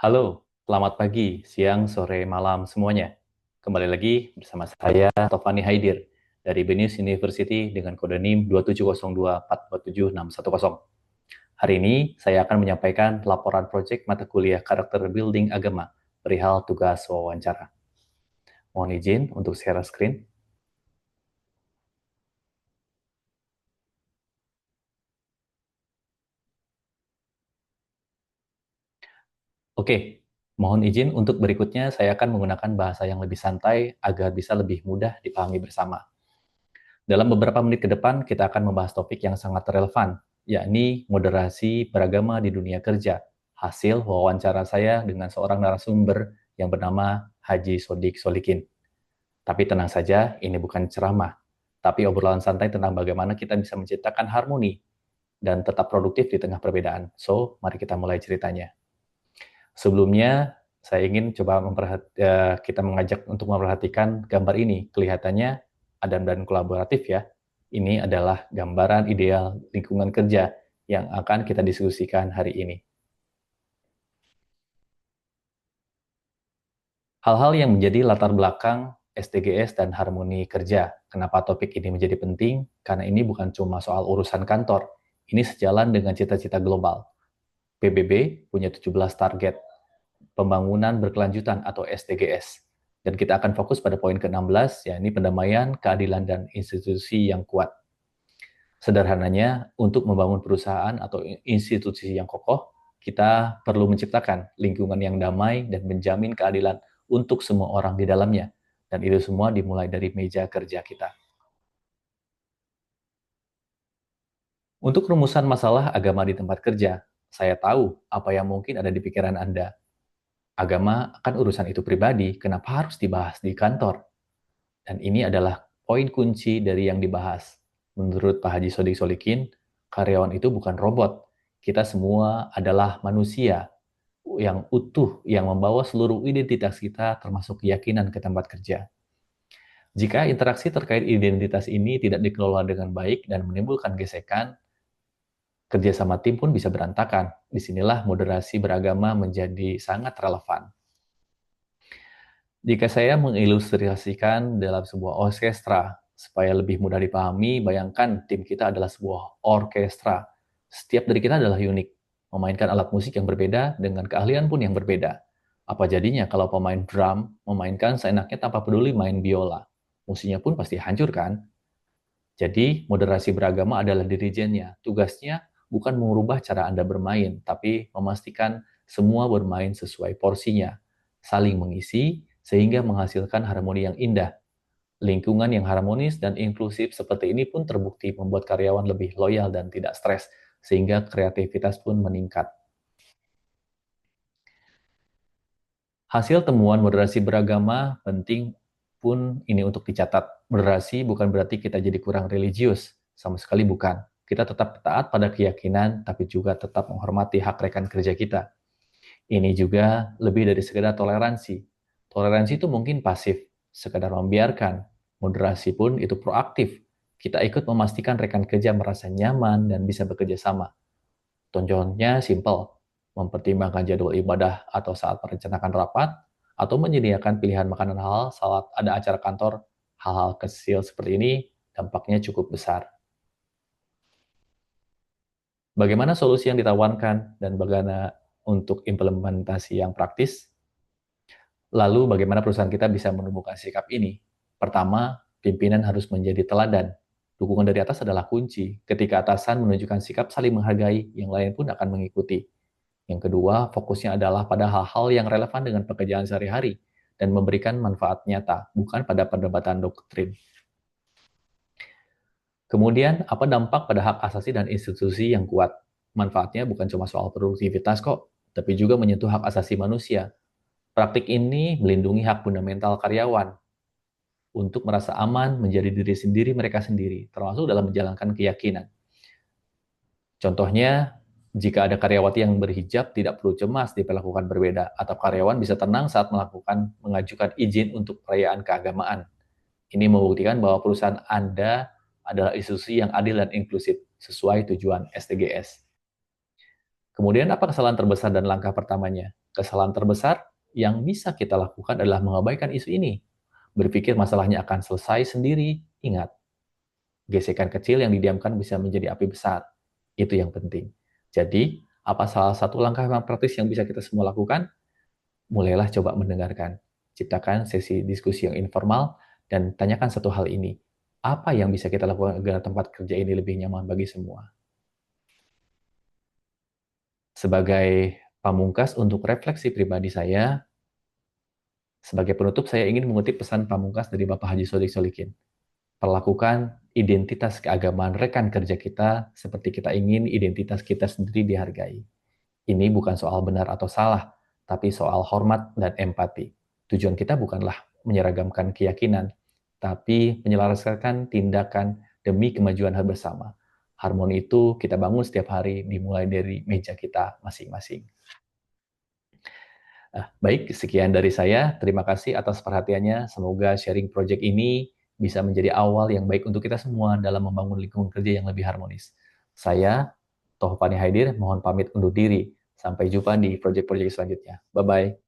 Halo, selamat pagi, siang, sore, malam semuanya. Kembali lagi bersama saya, Tofani Haidir, dari BNews University dengan kode NIM 270244761. Hari ini, saya akan menyampaikan laporan proyek mata kuliah karakter building agama perihal tugas wawancara. Mohon izin untuk share screen. Oke, mohon izin untuk berikutnya saya akan menggunakan bahasa yang lebih santai agar bisa lebih mudah dipahami bersama. Dalam beberapa menit ke depan, kita akan membahas topik yang sangat relevan, yakni moderasi beragama di dunia kerja. Hasil wawancara saya dengan seorang narasumber yang bernama Haji Sodik Solikin. Tapi tenang saja, ini bukan ceramah, tapi obrolan santai tentang bagaimana kita bisa menciptakan harmoni dan tetap produktif di tengah perbedaan. So, mari kita mulai ceritanya. Sebelumnya, saya ingin coba kita mengajak untuk memperhatikan gambar ini. Kelihatannya adem dan kolaboratif ya. Ini adalah gambaran ideal lingkungan kerja yang akan kita diskusikan hari ini. Hal-hal yang menjadi latar belakang STGS dan harmoni kerja. Kenapa topik ini menjadi penting? Karena ini bukan cuma soal urusan kantor. Ini sejalan dengan cita-cita global. PBB punya 17 target pembangunan berkelanjutan atau SDGs. Dan kita akan fokus pada poin ke-16, yakni pendamaian, keadilan, dan institusi yang kuat. Sederhananya, untuk membangun perusahaan atau institusi yang kokoh, kita perlu menciptakan lingkungan yang damai dan menjamin keadilan untuk semua orang di dalamnya. Dan itu semua dimulai dari meja kerja kita. Untuk rumusan masalah agama di tempat kerja, saya tahu apa yang mungkin ada di pikiran Anda. Agama kan urusan itu pribadi, kenapa harus dibahas di kantor? Dan ini adalah poin kunci dari yang dibahas. Menurut Pak Haji Sodik Solikin, karyawan itu bukan robot. Kita semua adalah manusia yang utuh, yang membawa seluruh identitas kita termasuk keyakinan ke tempat kerja. Jika interaksi terkait identitas ini tidak dikelola dengan baik dan menimbulkan gesekan, kerja sama tim pun bisa berantakan. Disinilah moderasi beragama menjadi sangat relevan. Jika saya mengilustrasikan dalam sebuah orkestra, supaya lebih mudah dipahami, bayangkan tim kita adalah sebuah orkestra. Setiap dari kita adalah unik, memainkan alat musik yang berbeda dengan keahlian pun yang berbeda. Apa jadinya kalau pemain drum memainkan seenaknya tanpa peduli main biola? Musiknya pun pasti hancur kan? Jadi, moderasi beragama adalah dirijennya. Tugasnya bukan mengubah cara Anda bermain, tapi memastikan semua bermain sesuai porsinya, saling mengisi, sehingga menghasilkan harmoni yang indah. Lingkungan yang harmonis dan inklusif seperti ini pun terbukti membuat karyawan lebih loyal dan tidak stres, sehingga kreativitas pun meningkat. Hasil temuan moderasi beragama penting pun ini untuk dicatat. Moderasi bukan berarti kita jadi kurang religius, sama sekali bukan. Kita tetap taat pada keyakinan, tapi juga tetap menghormati hak rekan kerja kita. Ini juga lebih dari sekedar toleransi. Toleransi itu mungkin pasif, sekedar membiarkan. Moderasi pun itu proaktif. Kita ikut memastikan rekan kerja merasa nyaman dan bisa bekerja sama. Contohnya simpel, mempertimbangkan jadwal ibadah atau saat merencanakan rapat, atau menyediakan pilihan makanan halal saat ada acara kantor. Hal-hal kecil seperti ini dampaknya cukup besar. Bagaimana solusi yang ditawarkan dan bagaimana untuk implementasi yang praktis? Lalu bagaimana perusahaan kita bisa menumbuhkan sikap ini? Pertama, pimpinan harus menjadi teladan. Dukungan dari atas adalah kunci. Ketika atasan menunjukkan sikap saling menghargai, yang lain pun akan mengikuti. Yang kedua, fokusnya adalah pada hal-hal yang relevan dengan pekerjaan sehari-hari dan memberikan manfaat nyata, bukan pada perdebatan doktrin. Kemudian, apa dampak pada hak asasi dan institusi yang kuat? Manfaatnya bukan cuma soal produktivitas kok, tapi juga menyentuh hak asasi manusia. Praktik ini melindungi hak fundamental karyawan untuk merasa aman menjadi diri sendiri mereka sendiri, termasuk dalam menjalankan keyakinan. Contohnya, jika ada karyawati yang berhijab, tidak perlu cemas diperlakukan berbeda, atau karyawan bisa tenang saat mengajukan izin untuk perayaan keagamaan. Ini membuktikan bahwa perusahaan Anda adalah institusi yang adil dan inklusif, sesuai tujuan SDGs. Kemudian apa kesalahan terbesar dan langkah pertamanya? Kesalahan terbesar yang bisa kita lakukan adalah mengabaikan isu ini. Berpikir masalahnya akan selesai sendiri. Ingat, gesekan kecil yang didiamkan bisa menjadi api besar. Itu yang penting. Jadi, apa salah satu langkah yang praktis yang bisa kita semua lakukan? Mulailah coba mendengarkan. Ciptakan sesi diskusi yang informal dan tanyakan satu hal ini. Apa yang bisa kita lakukan agar tempat kerja ini lebih nyaman bagi semua? Sebagai pamungkas untuk refleksi pribadi saya, sebagai penutup saya ingin mengutip pesan pamungkas dari Bapak Haji Sodik Solikin. Perlakukan identitas keagamaan rekan kerja kita seperti kita ingin identitas kita sendiri dihargai. Ini bukan soal benar atau salah, tapi soal hormat dan empati. Tujuan kita bukanlah menyeragamkan keyakinan, tapi menyelaraskan tindakan demi kemajuan hal bersama. Harmoni itu kita bangun setiap hari dimulai dari meja kita masing-masing. Baik, sekian dari saya. Terima kasih atas perhatiannya. Semoga sharing project ini bisa menjadi awal yang baik untuk kita semua dalam membangun lingkungan kerja yang lebih harmonis. Saya, Tohfani Haidir, mohon pamit undur diri. Sampai jumpa di project-project selanjutnya. Bye-bye.